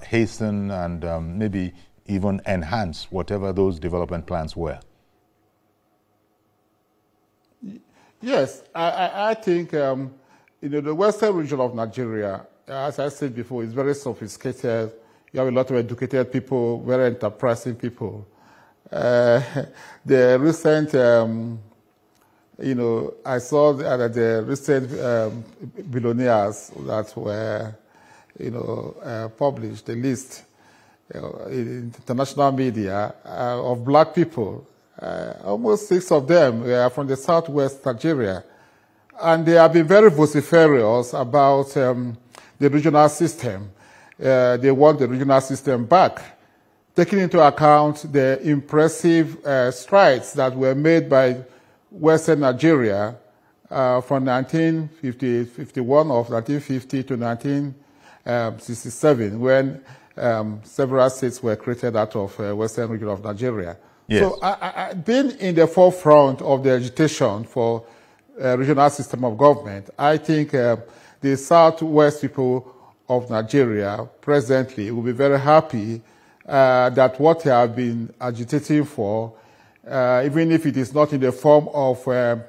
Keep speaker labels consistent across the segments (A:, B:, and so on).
A: hasten and maybe even enhance whatever those development plans were?
B: Yes, I think the western region of Nigeria, as I said before, is very sophisticated. You have a lot of educated people, very enterprising people. The recent, I saw that the recent billionaires that were, published, the list in international media of black people. Almost 6 of them were from the southwest Nigeria. And they have been very vociferous about the regional system. They want the regional system back, taking into account the impressive strides that were made by Western Nigeria from 1951 or 1950 to 1967, when several states were created out of Western region of Nigeria.
A: Yes.
B: So being in the forefront of the agitation for regional system of government, I think the southwest people of Nigeria presently will be very happy that what they have been agitating for, even if it is not in the form of, the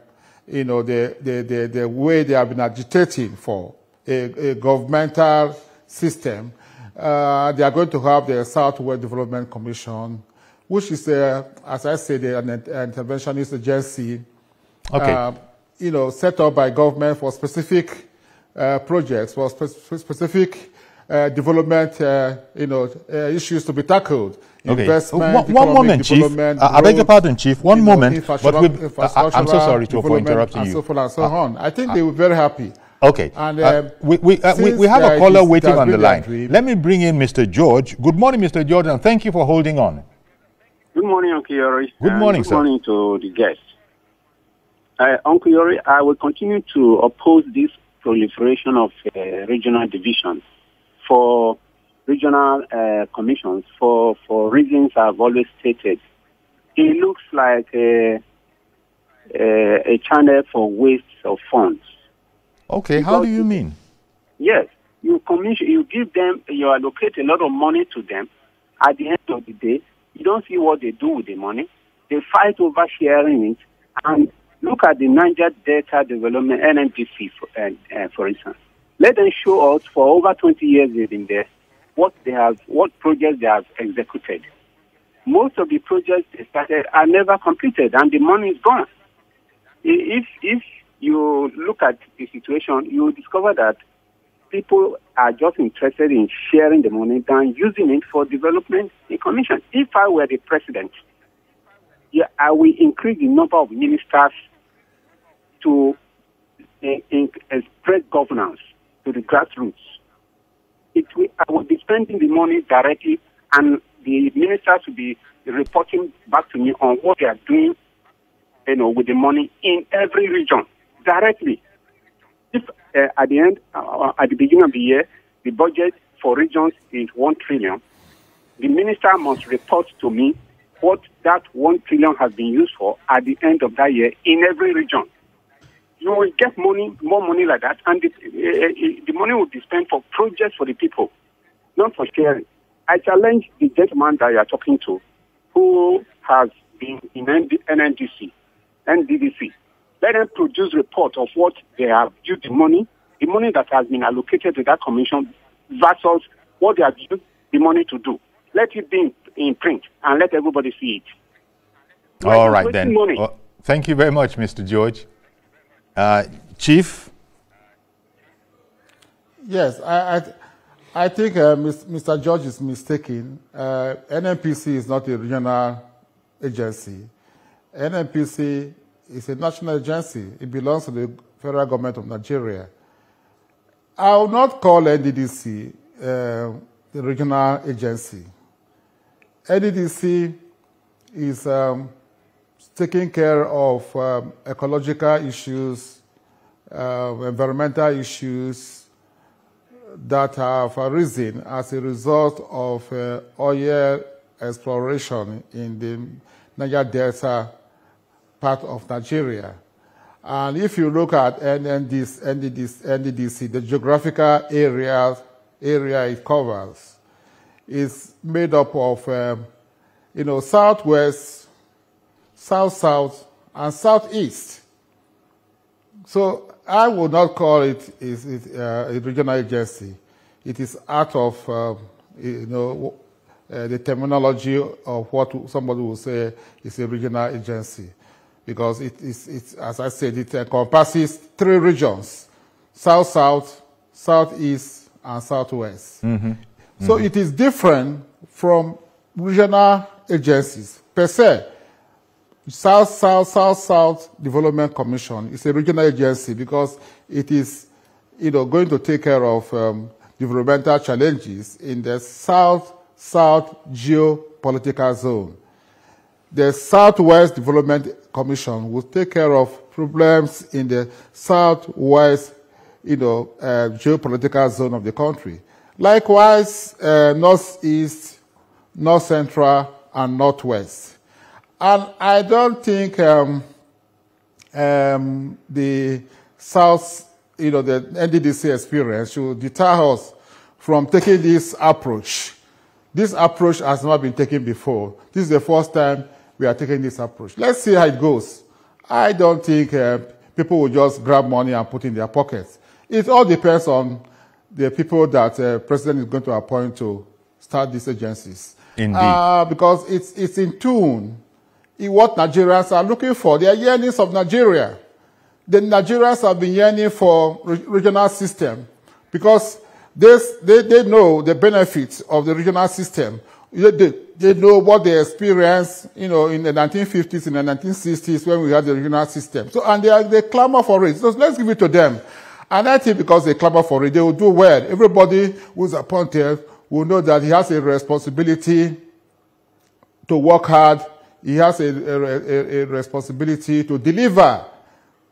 B: way they have been agitating for a governmental system, they are going to have the Southwest Development Commission, which is, as I said, an interventionist agency,
A: okay.
B: Set up by government for specific projects, for specific development, issues to be tackled.
A: Okay.
B: Investment,
A: one moment, Chief. I beg your pardon, Chief. One moment. But I'm so sorry for interrupting you.
B: And so forth and so on. I think they were very happy.
A: Okay.
B: And
A: we have a caller waiting on the line. Let me bring in Mr. George. Good morning, Mr. George, and thank you for holding on.
C: Good morning, Uncle Yori.
A: Good morning, sir.
C: Good morning to the guests. Uncle Yori, I will continue to oppose this proliferation of regional divisions for regional commissions for reasons I've always stated. It looks like a channel for waste of funds.
A: Okay, because how do you mean?
C: Yes, you give them, you allocate a lot of money to them. At the end of the day, you don't see what they do with the money. They fight over sharing it. And look at the Niger Delta Development, NNDC, for instance. Let them show us for over 20 years they've been there, what projects they have executed. Most of the projects they started are never completed, and the money is gone. If you look at the situation, you will discover that people are just interested in sharing the money than using it for development in commission. If I were the president, I will increase the number of ministers to spread governance to the grassroots. I will be spending the money directly, and the ministers will be reporting back to me on what they are doing, with the money in every region directly. If at the beginning of the year, the budget for regions is 1 trillion, the minister must report to me what that 1 trillion has been used for at the end of that year in every region. You will get more money like that, and the money will be spent for projects for the people, not for sharing. I challenge the gentleman that you are talking to, who has been in NNDC. Let them produce report of what they have used the money that has been allocated to that commission versus what they have used the money to do. Let it be in print and let everybody see it.
A: All right, then. Thank you very much, Mr. George. Chief?
B: Yes, I think Mr. George is mistaken. NNPC is not a regional agency. NNPC is a national agency. It belongs to the federal government of Nigeria. I will not call NDDC the regional agency. NDDC is taking care of ecological issues, environmental issues that have arisen as a result of oil exploration in the Niger Delta part of Nigeria. And if you look at NDDC, the geographical area it covers, is made up of, southwest, south-south, and southeast. So I would not call it a regional agency. It is out of, the terminology of what somebody will say is a regional agency. Because it's, as I said, it encompasses 3 regions: south-south, southeast, and southwest. Mm-hmm. So it is different from regional agencies per se. South Development Commission is a regional agency because it is, going to take care of developmental challenges in the south-south geopolitical zone. The Southwest Development Commission will take care of problems in the southwest, geopolitical zone of the country. Likewise, northeast, north central, and northwest. And I don't think the South, the NDDC experience should deter us from taking this approach. This approach has not been taken before. This is the first time we are taking this approach. Let's see how it goes. I don't think people will just grab money and put in their pockets. It all depends on the people that the president is going to appoint to start these agencies.
A: Indeed.
B: Because it's in tune in what Nigerians are looking for. They are yearnings of Nigeria. The Nigerians have been yearning for regional system because they know the benefits of the regional system. They know what they experienced, in the 1950s and the 1960s when we had the regional system. So, and they clamor for it. So let's give it to them. And I think because they clamor for it, they will do well. Everybody who's appointed will know that he has a responsibility to work hard. He has a responsibility to deliver.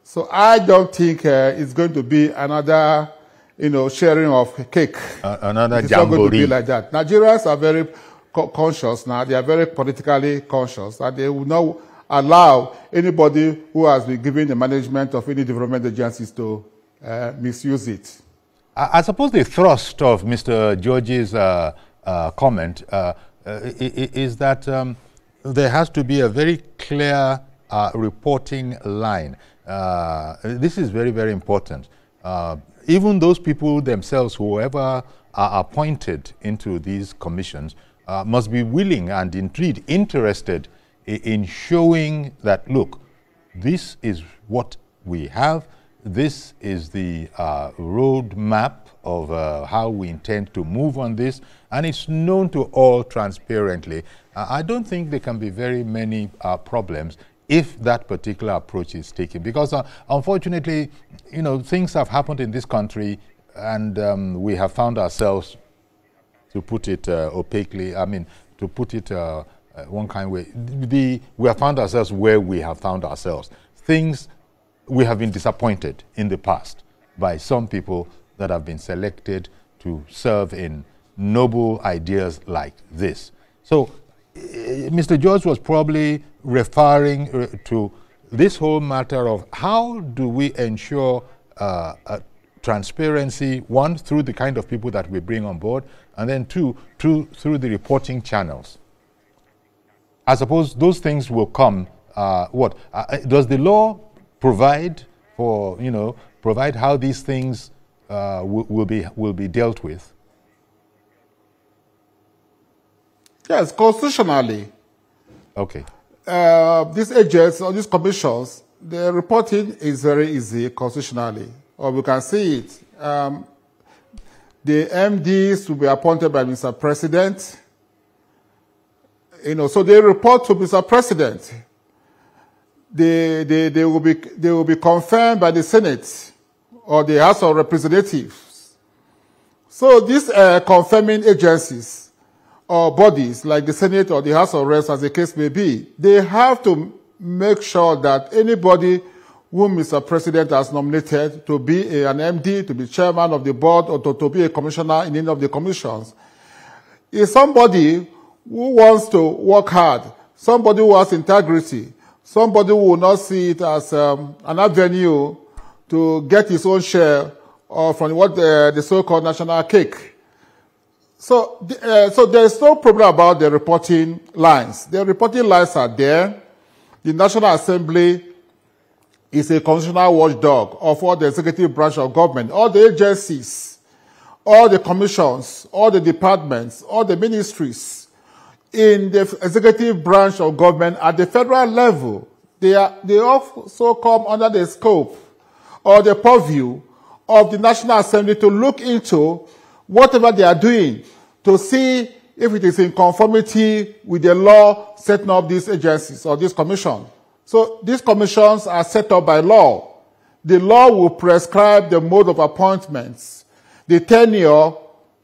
B: So I don't think it's going to be another, sharing of cake.
A: Another jamboree.
B: It's not going to be like that. Nigerians are very conscious now. They are very politically conscious, and they will not allow anybody who has been given the management of any development agencies to misuse it.
A: I suppose the thrust of Mr. George's comment is that there has to be a very clear reporting line. This is very, very important. Even those people themselves, whoever are appointed into these commissions, must be willing and indeed interested in showing that, look, this is what we have. This is the road map of how we intend to move on this, and it's known to all transparently. I don't think there can be very many problems if that particular approach is taken, because unfortunately, things have happened in this country, and we have found ourselves, to put it opaquely, to put it one kind of way, we have found ourselves where we have found ourselves. We have been disappointed in the past by some people that have been selected to serve in noble ideas like this. So Mr. George was probably referring to this whole matter of how do we ensure transparency, one, through the kind of people that we bring on board, and then two, through the reporting channels. I suppose those things will come. Does the law provide for, provide how these things will be dealt with?
B: Yes, constitutionally.
A: Okay.
B: These agents or these commissions, the reporting is very easy constitutionally, or we can see it. The MDs will be appointed by Mr. President. So they report to Mr. President. They will be confirmed by the Senate or the House of Representatives. So these confirming agencies or bodies like the Senate or the House of Reps, as the case may be, they have to make sure that anybody whom Mr. President has nominated to be an MD, to be chairman of the board, or to be a commissioner in any of the commissions, is somebody who wants to work hard, somebody who has integrity, somebody who will not see it as an avenue to get his own share from what the so-called national cake. So there's no problem about the reporting lines. The reporting lines are there. The National Assembly is a constitutional watchdog of all the executive branch of government, all the agencies, all the commissions, all the departments, all the ministries in the executive branch of government at the federal level. They also come under the scope or the purview of the National Assembly to look into whatever they are doing to see if it is in conformity with the law setting up these agencies or this commission. So these commissions are set up by law. The law will prescribe the mode of appointments, the tenure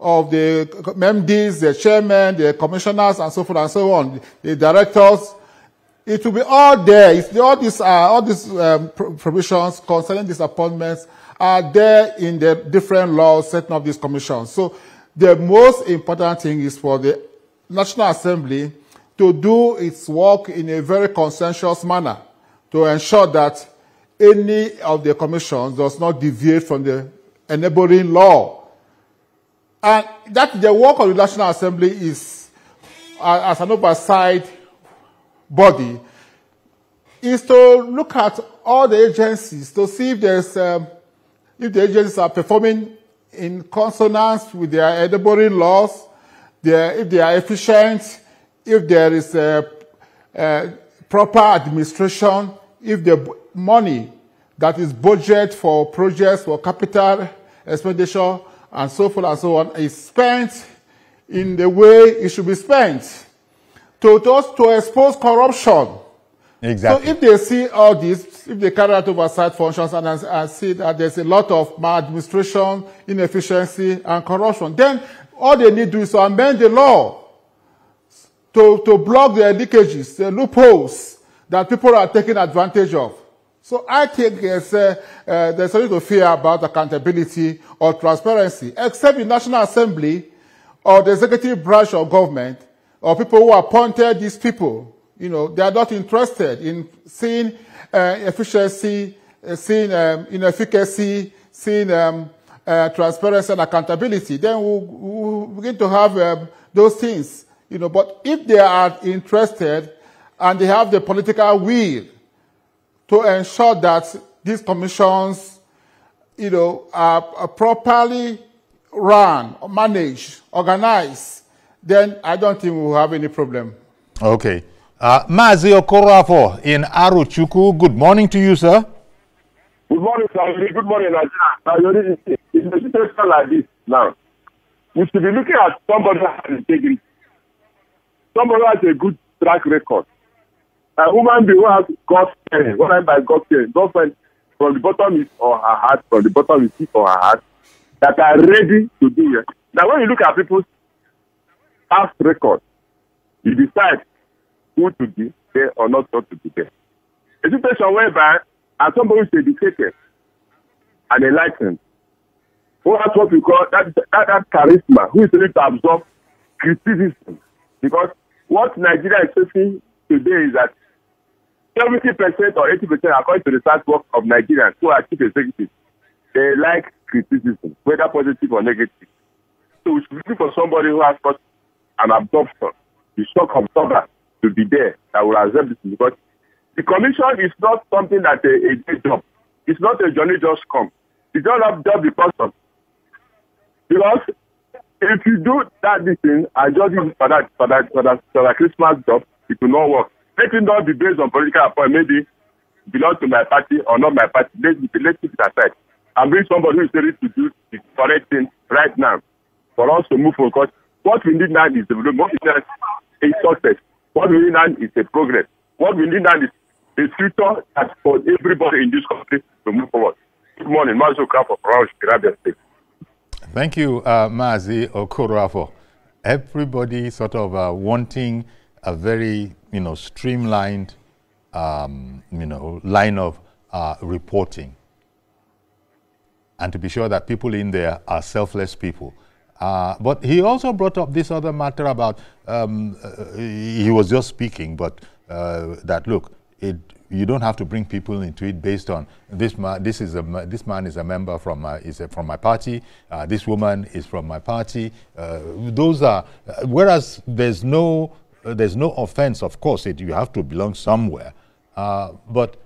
B: of the MDs, the chairmen, the commissioners, and so forth and so on, the directors. It will be all there. All these provisions concerning these appointments are there in the different laws setting up these commissions. So the most important thing is for the National Assembly to do its work in a very consensuous manner to ensure that any of the commissions does not deviate from the enabling law. And that the work of the National Assembly is, as an oversight body, is to look at all the agencies to see if if the agencies are performing in consonance with their enabling laws, if they are efficient, if there is proper administration, if the money that is budgeted for projects, for capital expenditure, and so forth and so on, is spent in the way it should be spent to expose corruption.
A: Exactly.
B: So if they see all this, if they carry out oversight functions and see that there's a lot of maladministration, inefficiency, and corruption, then all they need to do is to amend the law to block the leakages, the loopholes that people are taking advantage of. So I think there's something to fear about accountability or transparency, except the National Assembly or the executive branch of government or people who appointed these people. You know, they are not interested in seeing efficiency, seeing inefficacy, seeing transparency and accountability. Then we'll begin to have those things. You know, but if they are interested and they have the political will to ensure that these commissions, you know, are properly run, managed, organized, then I don't think we'll have any problem.
A: Okay. Mazi Okorafo in Aruchuku, good morning to you, sir.
D: Good morning, sir. Good morning, Nigeria. In a situation like this now, we should be looking at somebody who has integrity, somebody who has a good track record, a woman being who has God's fearing. What I mean by God's fearing? God from the bottom of or her heart, from the bottom of his or her heart, that are ready to do it. Now, when you look at people's past record, you decide who to be there or not to be there. A situation whereby, as somebody who is educated and enlightened, who has what we call that charisma, who is ready to absorb criticism. Because what Nigeria is facing today is that 70% or 80%, according to the research work of Nigerians who are chief executives, they like criticism, whether positive or negative. So we should look for somebody who has got an absorption, the shock absorber, to be there that will accept this. Because the commission is not something that a day job. It's not a journey just come. It's not a job because of. Because if you do that thing and just use for that Christmas job, it will not work. Let it not be based on political appointment. Maybe belong to my party or not my party. Let's keep it aside. And bring somebody who is ready to do the correct thing right now for us to move forward. Because what we need now is development. What we need is success. What we need now is a progress. What we need now is a future that's for everybody in this country to move forward. Good morning, Mazi Okorafo from Abia State.
A: Thank you, Mazi Okorafo. Everybody sort of wanting a very, streamlined, line of reporting, and to be sure that people in there are selfless people. But he also brought up this other matter about, he was just speaking, but that look, you don't have to bring people into it based on this man. This man is a member from from my party. This woman is from my party. Those are whereas there's no offense. Of course, you have to belong somewhere. But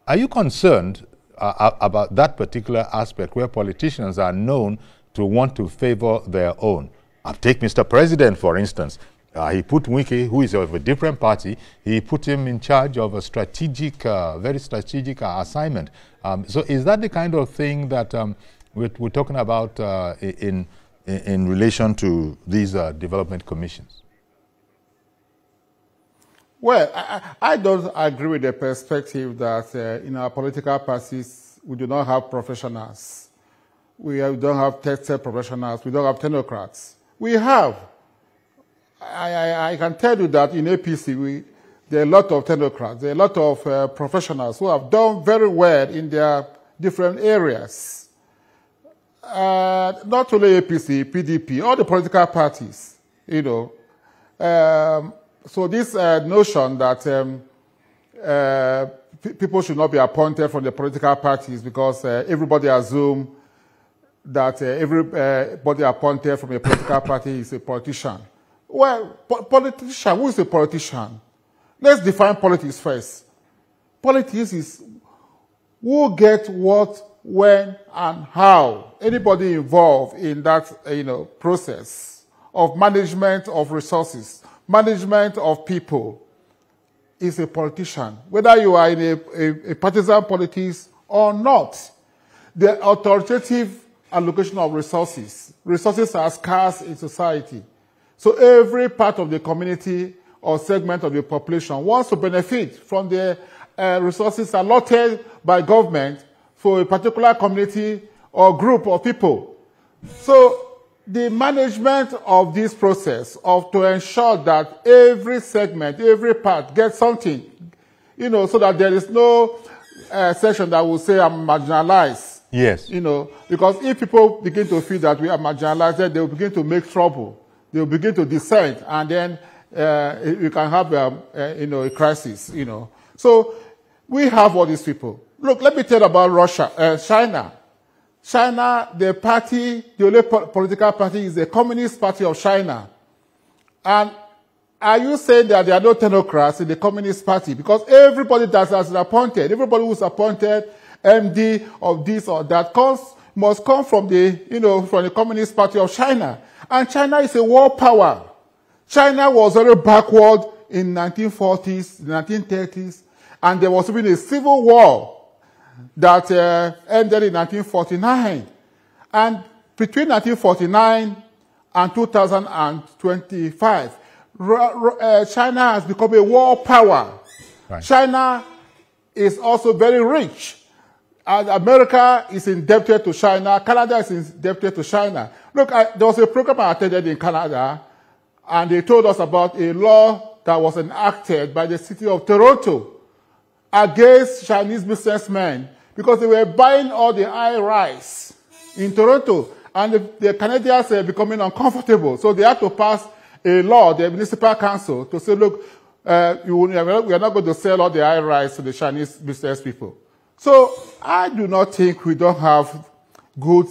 A: are you concerned about that particular aspect where politicians are known to want to favor their own? Take Mr. President, for instance. He put Wike, who is of a different party, he put him in charge of a strategic, very strategic assignment. So is that the kind of thing that we're talking about in relation to these development commissions?
B: Well, I don't agree with the perspective that in our political parties, we do not have professionals. We don't have tested professionals. We don't have technocrats. We have. I can tell you that in APC, there are a lot of technocrats, there are a lot of professionals who have done very well in their different areas. Not only APC, PDP, all the political parties, you know. So this notion that people should not be appointed from the political parties because everybody assumes that everybody appointed from a political party is a politician. Well, politician, who is a politician? Let's define politics first. Politics is who gets what, when, and how. Anybody involved in that process of management of resources, management of people, is a politician. Whether you are in a partisan politics or not, the authoritative allocation of resources are scarce in society. So every part of the community or segment of the population wants to benefit from the resources allotted by government for a particular community or group of people. So the management of this process to ensure that every segment, every part gets something, so that there is no section that will say I'm marginalized.
A: Yes.
B: Because if people begin to feel that we are marginalized, they will begin to make trouble. They will begin to dissent, and then you can have a crisis. So we have all these people. Look, let me tell you about Russia, China. China, the only political party is the Communist Party of China. And are you saying that there are no technocrats in the Communist Party? Because everybody that has been appointed, everybody who's appointed MD of this or that must come from the Communist Party of China. And China is a world power. China was very backward in 1940s, 1930s, and there was even a civil war that ended in 1949. And between 1949 and 2025, China has become a world power. Right. China is also very rich. And America is indebted to China. Canada is indebted to China. Look, there was a program I attended in Canada, and they told us about a law that was enacted by the city of Toronto against Chinese businessmen because they were buying all the high rice in Toronto, and the Canadians were becoming uncomfortable. So they had to pass a law, the municipal council, to say, look, we are not going to sell all the high rice to the Chinese business people. So I do not think we don't have good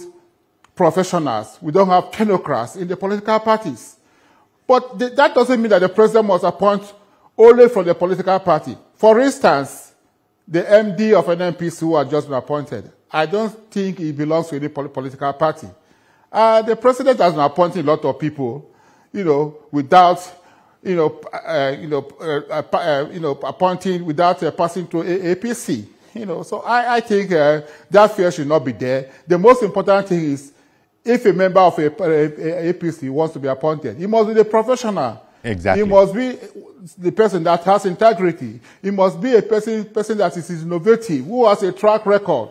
B: professionals. We don't have technocrats in the political parties. But that doesn't mean that the president must appoint only from the political party. For instance, the MD of an NPC who has just been appointed, I don't think he belongs to any political party. The president has been appointing a lot of people, without, appointing without passing through APC. So I think that fear should not be there. The most important thing is if a member of a APC wants to be appointed, he must be the professional.
A: Exactly.
B: He must be the person that has integrity. He must be a person that is innovative, who has a track record,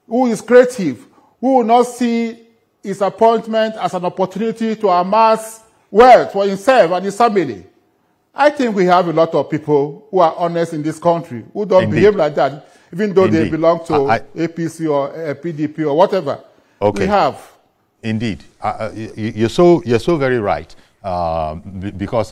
B: who is creative, who will not see his appointment as an opportunity to amass wealth for himself and his family. I think we have a lot of people who are honest in this country, who don't behave like that, even though they belong to APC or PDP or whatever.
A: Okay.
B: We have.
A: Indeed. You're so very right. because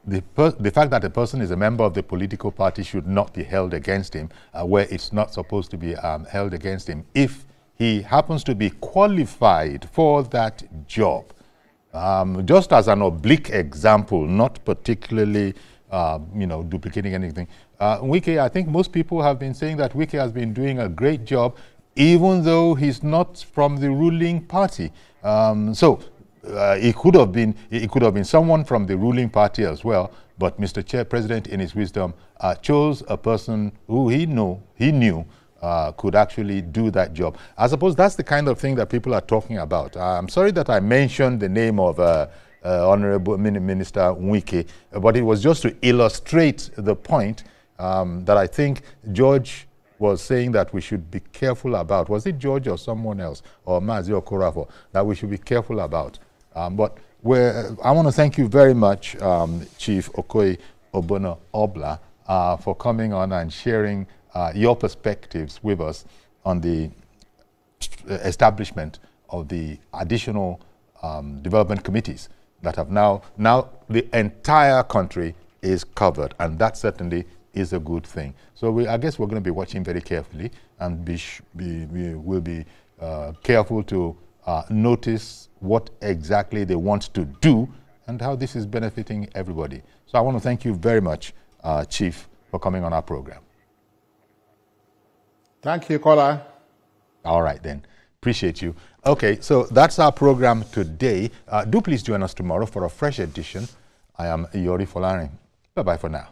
A: the fact that a person is a member of the political party should not be held against him, where it's not supposed to be held against him, if he happens to be qualified for that job. Just as an oblique example, not particularly, duplicating anything. Wike, I think most people have been saying that Wike has been doing a great job, even though he's not from the ruling party. It could have been someone from the ruling party as well. But Mr. Chair President, in his wisdom, chose a person who he knew could actually do that job. I suppose that's the kind of thing that people are talking about. I'm sorry that I mentioned the name of Honorable Minister Wike, but it was just to illustrate the point that I think George was saying that we should be careful about. Was it George or someone else, or Mazi Okorafo, that we should be careful about? But I want to thank you very much, Chief Okoye Obono Obla, for coming on and sharing your perspectives with us on the establishment of the additional development committees that have now the entire country is covered, and that certainly is a good thing. So I guess we're going to be watching very carefully, and we will be careful to notice what exactly they want to do and how this is benefiting everybody. So I want to thank you very much, Chief, for coming on our program.
B: Thank you, Kola.
A: All right, then. Appreciate you. Okay, so that's our program today. Do please join us tomorrow for a fresh edition. I am Iyori Folarin. Bye-bye for now.